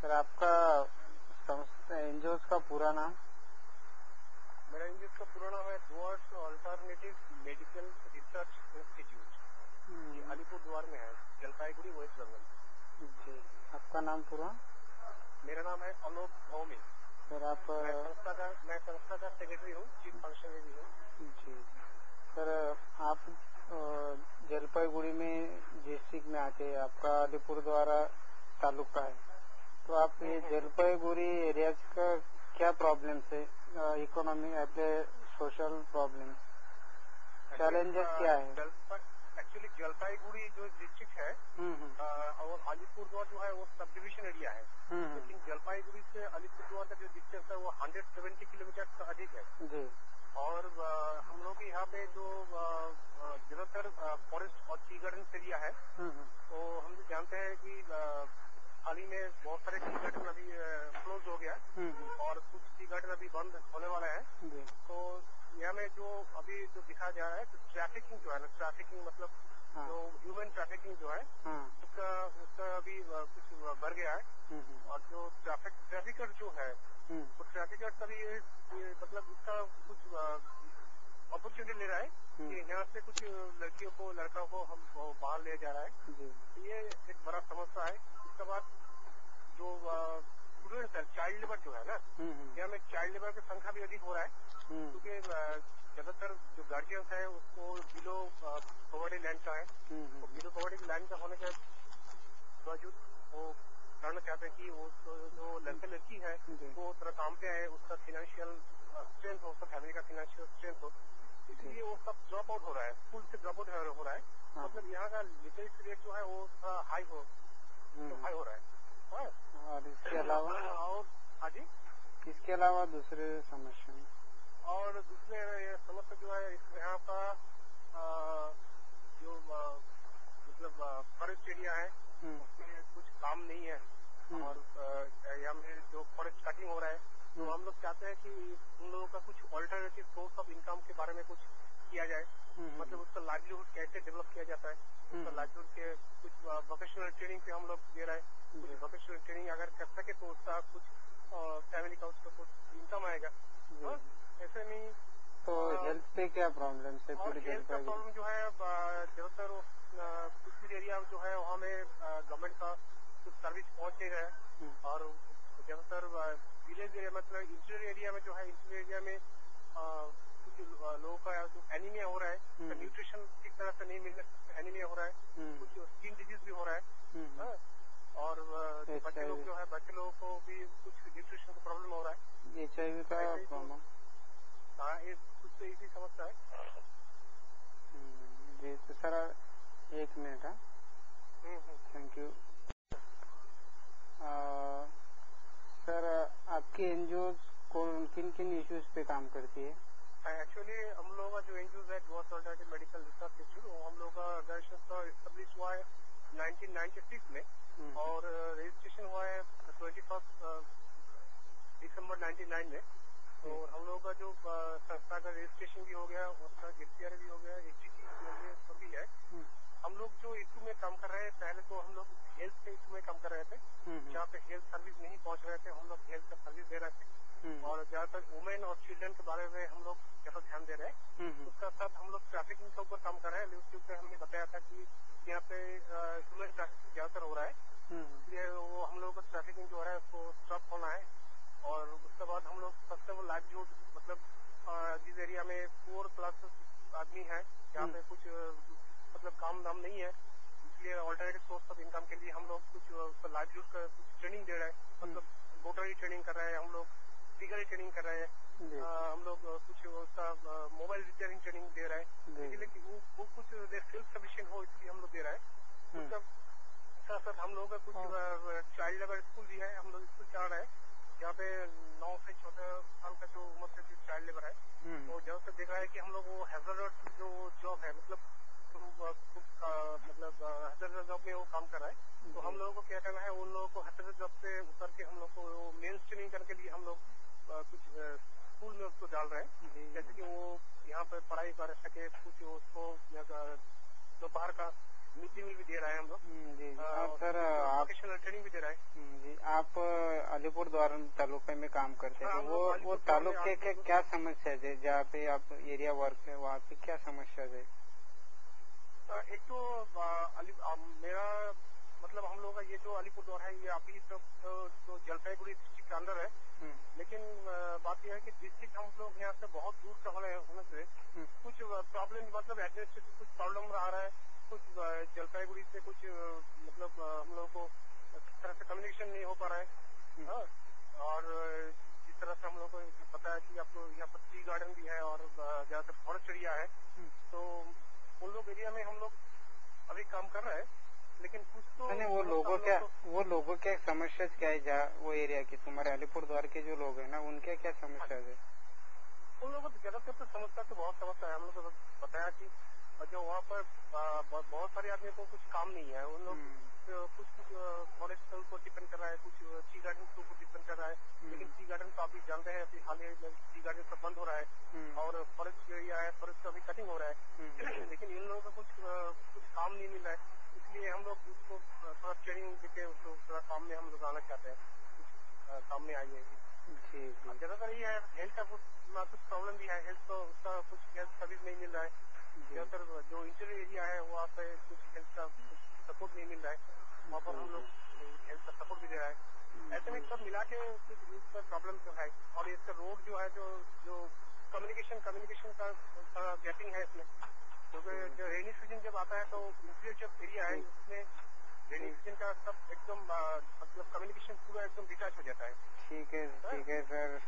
Sir आपका संस्था NGO का पूरा नाम? मेरा एनजीओ का पूरा नाम है doors alternative medical research institute. ये अलीपुरद्वार में है, जलपाईगुड़ी, वेस्ट बंगाल। जी, आपका नाम पूरा? मेरा नाम है अलोक भौमिक। सर आप मैं संस्था का सेक्रेटरी हूँ, चीफ फंक्शनरी भी हूँ। जी सर, आप जलपाईगुड़ी में डिस्ट्रिक्ट में आते हैं, आपका अलीपुरद्वार तालुका है, तो आप ये जलपाईगुड़ी एरिया का क्या प्रॉब्लम्स है, इकोनॉमी अपने सोशल प्रॉब्लम, चैलेंजेस क्या है? एक्चुअली जलपाईगुड़ी जो डिस्ट्रिक्ट है और अलीपुरद्वार जो है वो सब डिविजन एरिया है, लेकिन जलपाईगुड़ी से अलीपुरद्वार का जो डिस्टेंस है वो 170 किलोमीटर से अधिक है जी। और हम लोग यहाँ पे जो ज्यादातर फॉरेस्ट और टी गार्डन एरिया है, तो हम जानते हैं कि हाल ही में बहुत सारे टी गार्डन अभी क्लोज हो गया और कुछ टी गार्डन अभी बंद होने वाला है। तो यहाँ में जो अभी जो दिखाया जा रहा है, तो ट्रैफिकिंग जो है ना, ट्रैफिकिंग मतलब जो ह्यूमन ट्रैफिकिंग जो है उसका अभी कुछ बढ़ गया है और जो ट्रैफिकर जो है वो ट्रैफिकर का भी मतलब इसका कुछ अपॉर्चुनिटी ले रहा है कि यहाँ से कुछ लड़कियों को लड़कों को हम बाहर ले जा रहा है। ये एक बड़ा समस्या है। उसके बाद जो स्टूडेंट्स है, चाइल्ड लेबर जो है ना, यहाँ में चाइल्ड लेबर की संख्या भी अधिक हो रहा है क्योंकि ज्यादातर जो गार्जियंस है उसको बिलो पॉवर्टी लाइन का है, तो बिलो पॉवर्टी लाइन का होने के बावजूद वो करना चाहते हैं कि वो जो लड़के लड़की है वो थोड़ा काम पे आए, उसका फाइनेंशियल स्ट्रेंथ हो, उसका फैमिली का फाइनेंशियल स्ट्रेंथ हो, इसलिए वो सब ड्रॉप आउट हो रहा है, स्कूल से ड्रॉप आउट हो रहा है। मतलब यहाँ का लिटरेसी रेट जो है वो थोड़ा हाई हो रहा है। और इसके अलावा और हाँ जी, इसके अलावा दूसरे समस्या और दूसरे समस्या जो है यहाँ का जो मतलब फॉरेस्ट एरिया है उसमें कुछ काम नहीं है और यहाँ में जो फॉरेस्ट कटिंग हो रहा है, तो हम लोग चाहते हैं कि उन लोगों का कुछ ऑल्टरनेटिव सोर्स ऑफ इनकम के बारे में कुछ किया जाए, मतलब उसका लाइवलीहुड कैसे डेवलप किया जाता है, उसका लाइवलीहुड के कुछ वोकेशनल ट्रेनिंग पे हम लोग दे रहे हैं, कुछ वोकेशनल ट्रेनिंग अगर कर सके तो उसका कुछ फैमिली का उसका कुछ इनकम आएगा। ऐसे नहीं तो हेल्थ पे क्या प्रॉब्लम है? और हेल्थ का प्रॉब्लम जो है ज्यादातर कुछ एरिया जो है वहाँ में गवर्नमेंट का कुछ सर्विस पहुँच नहीं रहा है और ज्यादातर विलेज एरिया मतलब इंटीरियर एरिया में जो है, इंटीरियर एरिया में कुछ लोगों का जो एनीमिया हो रहा है, न्यूट्रिशन ठीक तरह से नहीं मिल रहा, एनीमिया हो रहा है, कुछ स्किन डिजीज भी हो रहा है और बच्चे लोग जो है, बच्चे लोगों को भी कुछ न्यूट्रिशन का प्रॉब्लम हो रहा है, HIV का प्रॉब्लम। हाँ, ये कुछ तो इसी समस्या है। जी तो सर एक मिनट, थैंक यू। सर आपकी एनजीओ किन किन इश्यूज पे काम करती है? एक्चुअली हम लोगों का जो एनजीओ है doors alternative medical research institute, हम लोग का ऑर्गेनाइजेशन एस्टेब्लिश हुआ है 1996 में और रजिस्ट्रेशन हुआ है 21 दिसंबर 99 में। तो हम लोगों का जो संस्था का रजिस्ट्रेशन भी हो गया, उसका एफसीआर भी हो गया, एचटीटी भी है। हम लोग जो इशू में काम कर रहे हैं, पहले तो हम लोग हेल्थ के इशू में काम कर रहे थे, जहाँ पे हेल्थ सर्विस नहीं पहुँच रहे थे, हम लोग हेल्थ का सर्विस दे रहे थे और ज्यादातर वुमेन और चिल्ड्रन के बारे में हम लोग ज्यादा ध्यान दे रहे हैं। उसका साथ हम लोग ट्रैफिकिंग के ऊपर काम कर रहे हैं। उसके ऊपर हमने बताया था कि यहाँ पे ह्यूमन ट्रैफिकिंग ज्यादातर हो रहा है, इसलिए वो हम लोग का ट्रैफिकिंग जो है उसको स्टॉप होना है और उसके बाद हम लोग सस्टेनेबल लाइवलीहुड मतलब जिस एरिया में पुअर क्लास आदमी है, जहाँ पे कुछ मतलब काम धाम नहीं है, इसलिए ऑल्टरनेटिव सोर्स ऑफ इनकम के लिए हम लोग कुछ लाइवलीहुड का कुछ ट्रेनिंग दे रहे हैं, मतलब मोटरी ट्रेनिंग कर रहे हैं, हम लोग फिगर ट्रेनिंग कर रहे हैं, हम लोग कुछ उसका मोबाइल रिपेयरिंग ट्रेनिंग दे रहे हैं, इसलिए वो कुछ सेल्फ सफिशिएंट हो इसलिए हम लोग दे रहे हैं। उसका साथ साथ हम लोग का कुछ चाइल्ड लेबर स्कूल भी है, हम लोग स्कूल चला रहे हैं यहाँ पे 9 से 14 साल का जो उम्र से जो चाइल्ड लेबर है, तो जब से देख रहा है कि हम लोग वो हैजर्डस जो जॉब है, मतलब हैजर्डस जॉब में वो काम कर रहा है, तो हम लोगों को क्या करना है, उन लोगों को हैजर्डस जॉब से उतर के हम लोग को मेन स्ट्रीमिंग करने के लिए हम लोग कुछ स्कूल में उसको डाल रहे हैं, जैसे कि वो यहाँ पे पढ़ाई कर सके, कुछ उसको दोपहर का मिड डे मील भी दे रहा है हम लोग। जी और सर आप वोकेशनल ट्रेनिंग भी दे रहा है। जी आप अलीपुर द्वार तालुका में काम करते हैं, हाँ, तो हम वो लोग अलीपुर द्वार में तालुके के क्या समस्या है जहाँ पे आप एरिया वर्क है वहाँ पे क्या समस्या है? एक तो मेरा मतलब हम लोग का ये जो अलीपुर द्वार है ये अभी तो जलपाईगुड़ी डिस्ट्रिक्ट के अंदर है। लेकिन बात यह है कि डिस्ट्रिक्ट हम लोग यहाँ से बहुत दूर का होने से कुछ प्रॉब्लम मतलब एडमिनिस्ट्रेटिव कुछ प्रॉब्लम आ रहा है। कुछ जलपाईगुड़ी से कुछ मतलब हम लोग को तरह से कम्युनिकेशन नहीं हो पा रहा है। हाँ, और जिस तरह से हम लोग को पता है कि आपको यहाँ पर टी गार्डन भी है और ज्यादातर फॉरेस्ट एरिया है, तो उन लोग एरिया में हम लोग अभी काम कर रहे हैं। लेकिन कुछ तो नहीं वो लोगों क्या समस्या क्या है जहाँ वो एरिया की तुम्हारे अलीपुर द्वार के जो लोग हैं ना उनके क्या समस्या है? उन लोगों को ज्यादातर तो समस्या तो बहुत समस्या है। हम लोग को बताया कि जो वहाँ पर बहुत सारे आदमी को कुछ काम नहीं है। उन लोग कुछ फॉरेस्ट को डिपेंड कर रहा है, कुछ टी गार्डन के ऊपर डिपेंड कर रहा है। लेकिन टी गार्डन तो आप भी जानते हैं अभी हाल ही में टी गार्डन सब बंद हो रहा है और फॉरेस्ट एरिया है, फॉरेस्ट का भी कटिंग हो रहा है। लेकिन इन लोगों को कुछ काम नहीं मिल रहा है। इसलिए हम लोग उसको थोड़ा ट्रेनिंग देके उसको थोड़ा काम में हम लोग आना चाहते हैं, कुछ काम में आइए। ज्यादातर ये है हेल्थ का कुछ प्रॉब्लम भी है। हेल्थ तो उसका कुछ हेल्थ सर्विस नहीं मिल रहा है। ज्यादातर जो इंटीरियर एरिया है वहाँ पे कुछ हेल्थ का सपोर्ट नहीं मिल रहा है। वहाँ पर हम लोग हेल्थ का सपोर्ट भी दे रहा है। ऐसे में सब मिला के कुछ इसका प्रॉब्लम तो है। और इसका रोड जो है जो कम्युनिकेशन का थोड़ा गैपिंग है इसमें, क्योंकि जो रेनी सीजन जब आता है तो इंटीरियर जब एरिया है उसमें रेनी सीजन का सब एकदम मतलब कम्युनिकेशन पूरा एकदम डिटैच हो जाता है। ठीक है सर